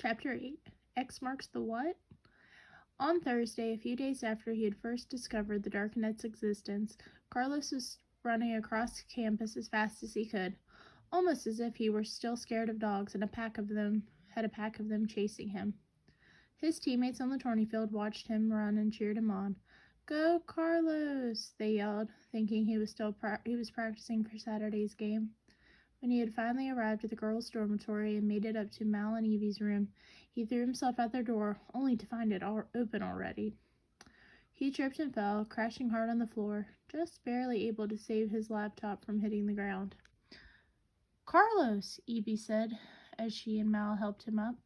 Chapter 8. X marks the what? On Thursday, a few days after he had first discovered the Darknet's existence, Carlos was running across campus as fast as he could, almost as if he were still scared of dogs and had a pack of them chasing him. His teammates on the tourney field watched him run and cheered him on. "Go, Carlos!" they yelled, thinking he was practicing for Saturday's game. When he had finally arrived at the girls' dormitory and made it up to Mal and Evie's room, he threw himself out their door, only to find it all open already. He tripped and fell, crashing hard on the floor, just barely able to save his laptop from hitting the ground. "Carlos," Evie said, as she and Mal helped him up.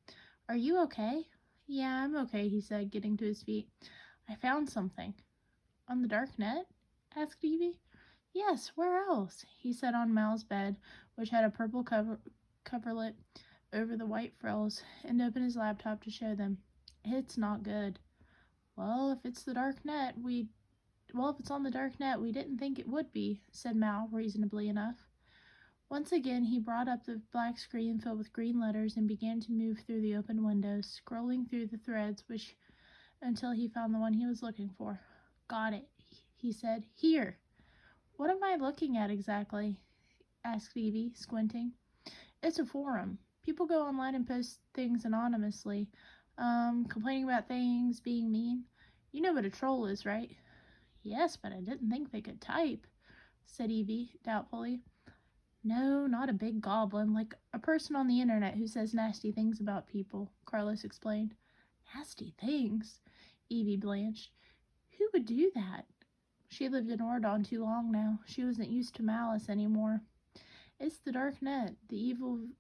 "Are you okay?" "Yeah, I'm okay," he said, getting to his feet. "I found something." "On the Darknet?" asked Evie. "Yes, where else?" He sat on Mal's bed, which had a purple coverlet over the white frills, and opened his laptop to show them. "It's not good." If it's on the Darknet, we didn't think it would be," said Mal, reasonably enough. Once again, he brought up the black screen filled with green letters and began to move through the open windows, scrolling through the threads until he found the one he was looking for. "Got it," he said. "Here." "What am I looking at exactly?" asked Evie, squinting. "It's a forum. People go online and post things anonymously, complaining about things, being mean. You know what a troll is, right?" "Yes, but I didn't think they could type," said Evie, doubtfully. "No, not a big goblin, like a person on the internet who says nasty things about people," Carlos explained. "Nasty things?" Evie blanched. "Who would do that?" She lived in Ordon too long now. She wasn't used to malice anymore. "It's the Darknet, the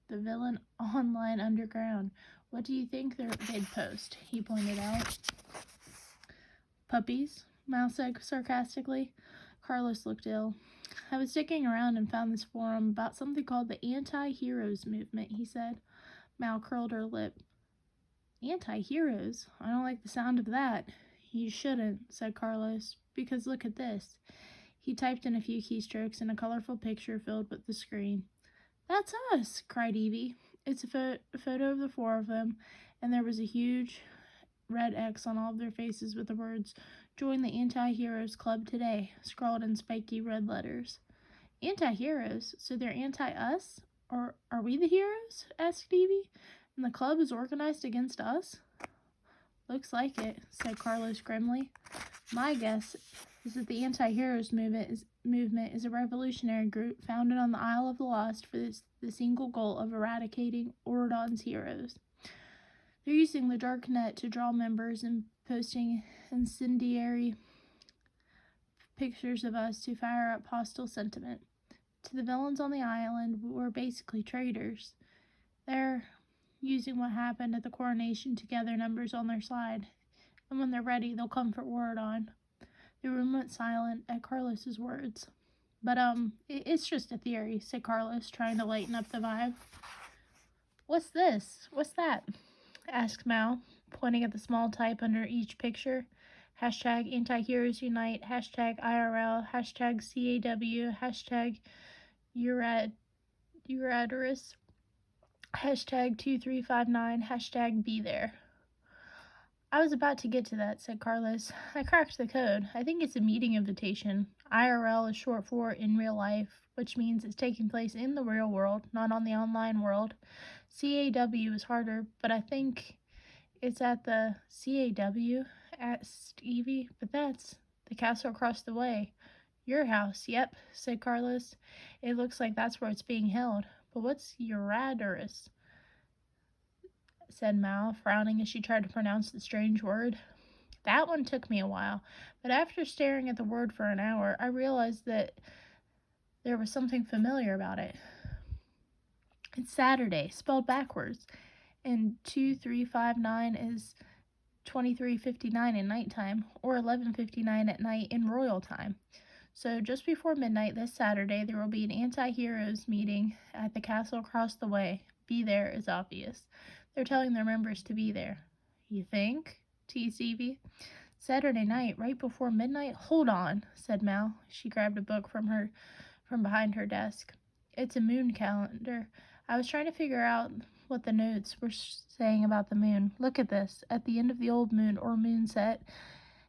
villain online underground. What do you think they'd post?" he pointed out. "Puppies," Mal said sarcastically. Carlos looked ill. "I was digging around and found this forum about something called the Antiheroes Movement," he said. Mal curled her lip. "Anti-heroes? I don't like the sound of that." "You shouldn't," said Carlos, "because look at this." He typed in a few keystrokes and a colorful picture filled with the screen. "That's us!" cried Evie. It's a photo of the four of them, and there was a huge red X on all of their faces with the words, "Join the Antiheroes Club today," scrawled in spiky red letters. "Anti-heroes? So they're anti-us? Or are we the heroes?" asked Evie. "And the club is organized against us?" "Looks like it," said Carlos grimly. "My guess is that the Antiheroes movement is a revolutionary group founded on the Isle of the Lost for the single goal of eradicating Ordon's heroes. They're using the Darknet to draw members and posting incendiary pictures of us to fire up hostile sentiment. To the villains on the island, we're basically traitors. They're using what happened at the coronation to gather numbers on their side, and when they're ready, they'll come for Ordon." The room went silent at Carlos's words. "But, it's just a theory," said Carlos, trying to lighten up the vibe. "What's this? What's that?" asked Mal, pointing at the small type under each picture. Hashtag Antiheroes Unite, hashtag IRL, hashtag CAW, hashtag Eurydice, hashtag 2359, hashtag Be There. "I was about to get to that," said Carlos. "I cracked the code. I think it's a meeting invitation. IRL is short for in real life, which means it's taking place in the real world, not on the online world. CAW is harder, but I think it's at the CAW, asked Evie. "But that's the castle across the way." "Your house, yep," said Carlos. "It looks like that's where it's being held. But what's Eurydice?" said Mal, frowning as she tried to pronounce the strange word. "That one took me a while, but after staring at the word for an hour, I realized that there was something familiar about it. It's Saturday, spelled backwards, and 2359 is 23:59 in nighttime, or 11:59 at night in royal time. So just before midnight this Saturday, there will be an anti-heroes meeting at the castle across the way. Be there is obvious. They're telling their members to be there." "You think?" teased Evie. "Saturday night, right before midnight? Hold on," said Mal. She grabbed a book from behind her desk. "It's a moon calendar. I was trying to figure out what the notes were saying about the moon. Look at this. At the end of the old moon, or moonset,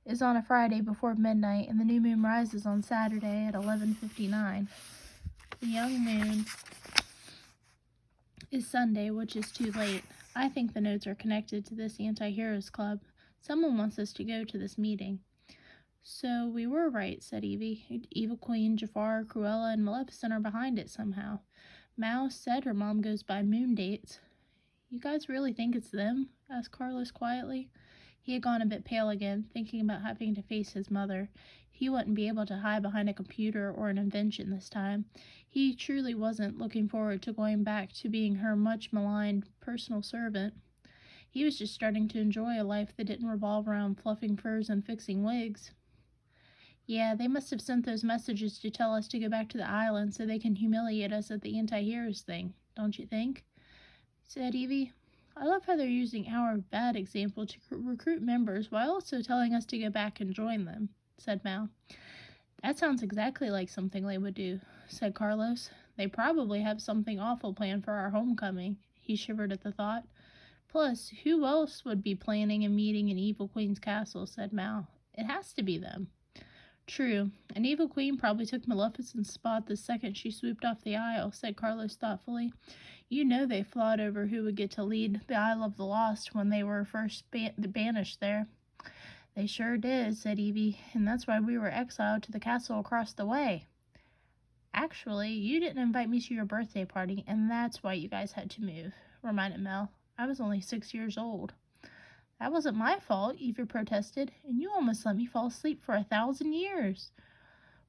is on a Friday before midnight, and the new moon rises on Saturday at 11:59. The young moon is Sunday, which is too late. I think the notes are connected to this Antiheroes Club. Someone wants us to go to this meeting. So we were right, said Evie. Evil Queen, Jafar, Cruella, and Maleficent are behind it somehow. Mal said her mom goes by moon dates. You guys really think it's them? Asked Carlos quietly. He had gone a bit pale again, thinking about having to face his mother. He wouldn't be able to hide behind a computer or an invention this time. He truly wasn't looking forward to going back to being her much maligned personal servant. He was just starting to enjoy a life that didn't revolve around fluffing furs and fixing wigs. Yeah, they must have sent those messages to tell us to go back to the island so they can humiliate us at the anti-heroes thing, don't you think? Said Evie. I love how they're using our bad example to recruit members while also telling us to go back and join them, said Mal. That sounds exactly like something they would do, said Carlos. They probably have something awful planned for our homecoming. He shivered at the thought. Plus, who else would be planning a meeting in Evil Queen's castle, said Mal. It has to be them. True. An evil queen probably took Maleficent's spot the second she swooped off the Isle, said Carlos thoughtfully. You know they fought over who would get to lead the Isle of the Lost when they were first banished there. They sure did, said Evie, and that's why we were exiled to the castle across the way. Actually, you didn't invite me to your birthday party, and that's why you guys had to move, reminded Mel. I was only 6 years old. That wasn't my fault, Evie protested, and you almost let me fall asleep for 1,000 years.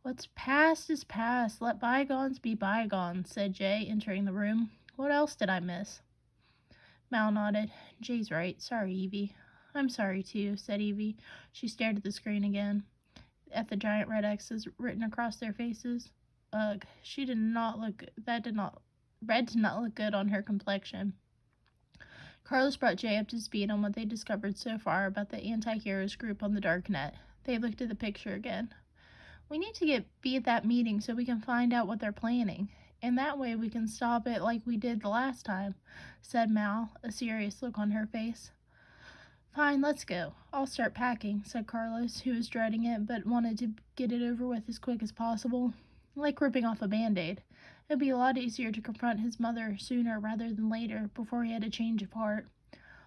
What's past is past. Let bygones be bygones, said Jay, entering the room. What else did I miss? Mal nodded. Jay's right. Sorry, Evie. I'm sorry, too, said Evie. She stared at the screen again, at the giant red X's written across their faces. Ugh, red did not look good on her complexion. Carlos brought Jay up to speed on what they discovered so far about the anti-heroes group on the Darknet. They looked at the picture again. We need to be at that meeting so we can find out what they're planning. And that way we can stop it like we did the last time, said Mal, a serious look on her face. Fine, let's go. I'll start packing, said Carlos, who was dreading it but wanted to get it over with as quick as possible. Like ripping off a Band-Aid. It'd be a lot easier to confront his mother sooner rather than later, before he had a change of heart.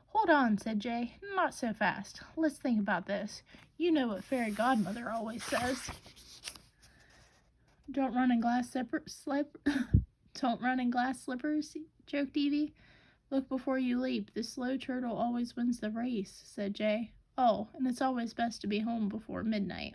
Hold on, said Jay. Not so fast. Let's think about this. You know what Fairy Godmother always says. Don't run in glass slippers, joked Evie. Look before you leap. The slow turtle always wins the race, said Jay. Oh, and it's always best to be home before midnight.